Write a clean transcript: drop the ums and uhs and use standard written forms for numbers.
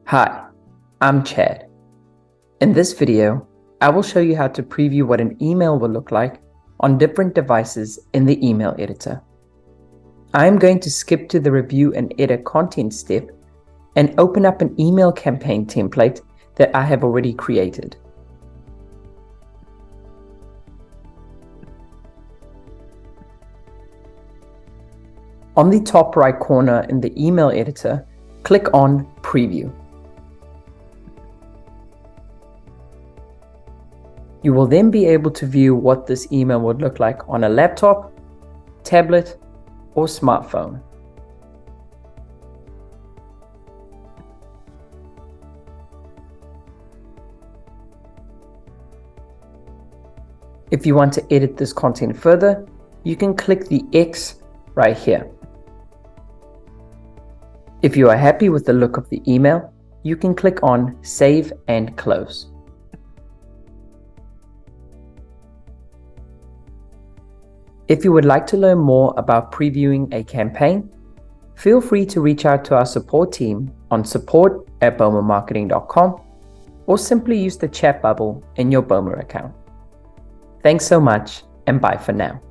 Hi, I'm Chad. In this video, I will show you how to preview what an email will look like on different devices in the email editor. I am going to skip to the review and edit content step and open up an email campaign template that I have already created. On the top right corner in the email editor, click on Preview. You will then be able to view what this email would look like on a laptop, tablet, or smartphone. If you want to edit this content further, you can click the X right here. If you are happy with the look of the email, you can click on Save and Close. If you would like to learn more about previewing a campaign, feel free to reach out to our support team on support@bomamarketing.com or simply use the chat bubble in your Boma account. Thanks so much, and bye for now.